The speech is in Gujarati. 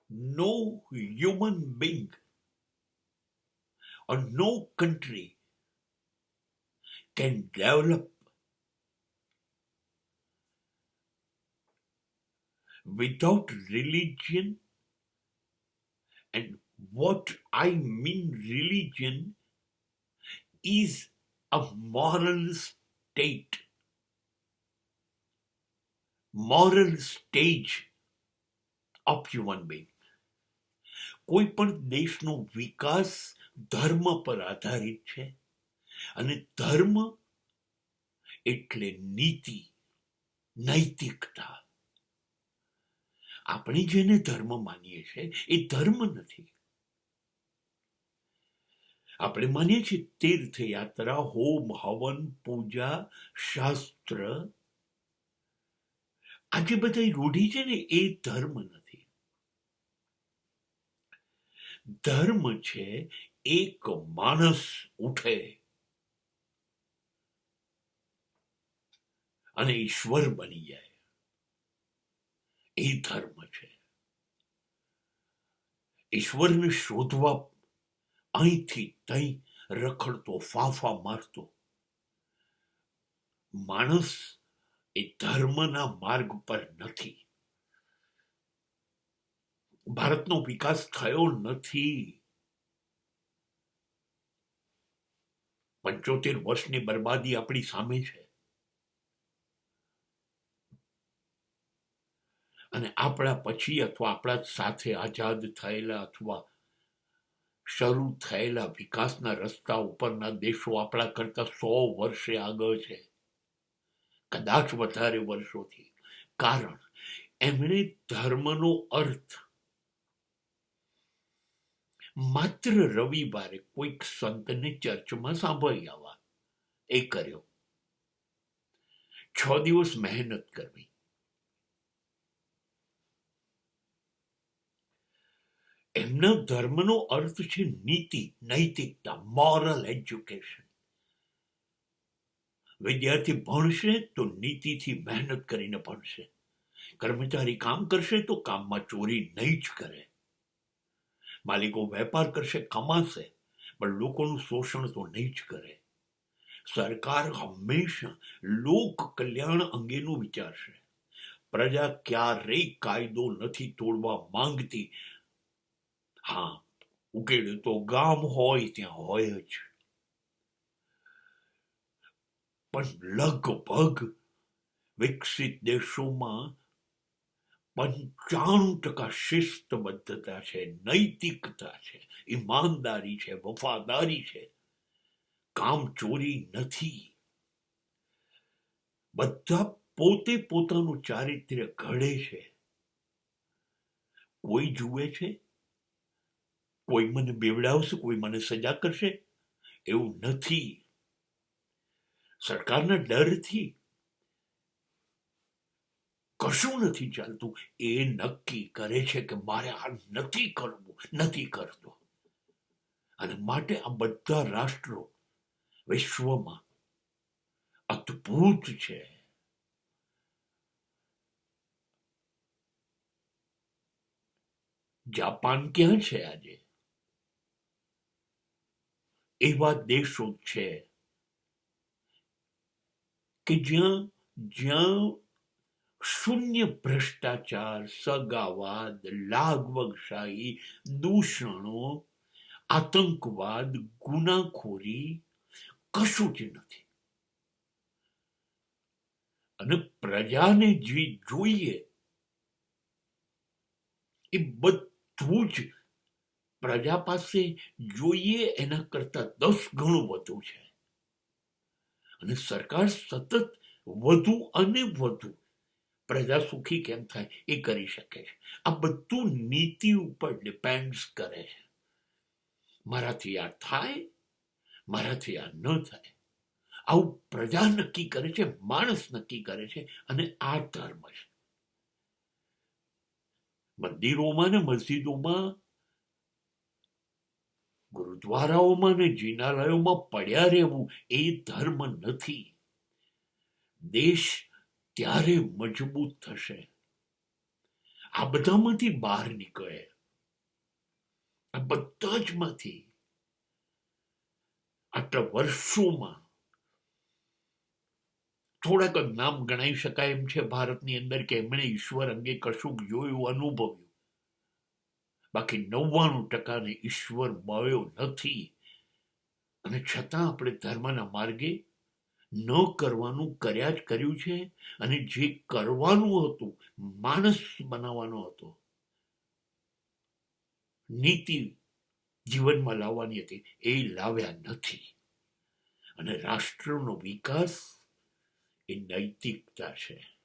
no human being or no country can develop without religion. And what I mean religion is a moral stage of human being. કોઈ પણ દેશનો વિકાસ ધર્મ પર આધારિત છે, અને ધર્મ એટલે નીતિ, નૈતિકતા. આપણે જેને ધર્મ માનીએ છીએ એ ધર્મ નથી. આપણે માનીએ છીએ તીર્થયાત્રા, હોમ હવન, પૂજા, શાસ્ત્ર. આ જે બધા રૂઢિ છે ને એ ધર્મ નથી. ધર્મ છે એક માણસ ઉઠે અને ઈશ્વર બની જાય, એ ધર્મ છે. ઈશ્વરને શોધવા અહીંથી તઈ રખડતો, ફાંફા મારતો માણસ એ ધર્મના માર્ગ પર નથી. ભારતનો વિકાસ થયો નથી. 75 વર્ષની બરબાદી આપણી સામે છે. અને આપણા પછી અથવા આપણા સાથે આઝાદ થયેલા અથવા શરૂ થયેલા વિકાસના રસ્તા ઉપરના દેશો આપણા કરતા 100 વર્ષે આગળ છે, કદાચ વધારે વર્ષોથી. કારણ એમણે ધર્મનો અર્થ માત્ર રવિવારે કોઈક સંતને ચર્ચમાં સાંભળી આવવા એ કર્યો. 6 દિવસ મહેનત કરવી. એમના ધર્મનો અર્થ છે નીતિ, નૈતિકતા, મોરલ એજ્યુકેશન. વિદ્યાર્થી ભણશે તો નીતિથી મહેનત કરીને ભણશે. કર્મચારી કામ કરશે તો કામમાં ચોરી નહીં જ કરે. માલિકો વેપાર કરશે, કમાશે, પણ લોકોનું શોષણ તો નહીં જ કરે. સરકાર હંમેશા લોક કલ્યાણ અંગેનું વિચારશે. પ્રજા ક્યારેય કાયદો નથી તોડવા માંગતી. હા, ઉકેલ તો ગામ હોય ત્યાં હોય જ. પણ લગભગ વિકસિત દેશોમાં 95% શિસ્તબદ્ધતા છે, નૈતિકતા છે, ઈમાનદારી છે, વફાદારી છે, કામ ચોરી નથી. બધા પોતે પોતાનું ચારિત્ર્ય ઘડે છે. કોઈ જુએ છે, કોઈ મને બેવડાવશે, કોઈ મને સજા કરશે, એવું નથી. સરકારના ડરથી કશું નથી ચાલતું. એ નક્કી કરે છે કે મારે આ નથી કરવું, નથી કરતો. અને માટે આ બધા રાષ્ટ્રો વિશ્વમાં અદ્ભુત છે. જાપાન ક્યાં છે આજે? એવા દેશો છે કે જ્યાં શૂન્ય ભ્રષ્ટાચાર, સગાવાદ, લાગવગશાહી, દૂષણો, આતંકવાદ, ગુનાખોરી કશું જ નથી. અને પ્રજાને જે જોઈએ એ બધું જ પ્રજા પાસે જોઈએ એના કરતા 10 ગણું વધુ છે. અને સરકાર સતત વધુ અને વધુ પ્રજા સુખી કેમ થાય એ કરી શકે છે. આ બધું નીતિ ઉપર ડિપેન્ડ કરે છે. મારાથી આ થાય, મારાથી આ ન થાય, આવું પ્રજા નક્કી કરે છે, માણસ નક્કી કરે છે. અને આ ધર્મ છે. મંદિરોમાં ને મસ્જિદોમાં, ગુરુદ્વારાઓમાં ને જિનાલયોમાં પડ્યા રહેવું એ ધર્મ નથી. દેશ ત્યારે મજબૂત થશે આ બધામાંથી બહાર નીકળે. આ બધા જ માંથી આટલા વર્ષોમાં થોડાક જ નામ ગણાઈ શકાય એમ છે ભારતની અંદર કે એમણે ઈશ્વર અંગે કશુંક જોયું, અનુભવ્યું. બાકી 99% ઈશ્વર મળ્યો નથી. અને છતાં આપણે ધર્મના માર્ગે ન કરવાનું કર્યા જ કર્યું છે. અને જે કરવાનું હતું, માણસ બનાવવાનો હતો, નીતિ જીવનમાં લાવવાની હતી, એ લાવ્યા નથી. અને રાષ્ટ્રનો વિકાસ એ નૈતિકતા છે.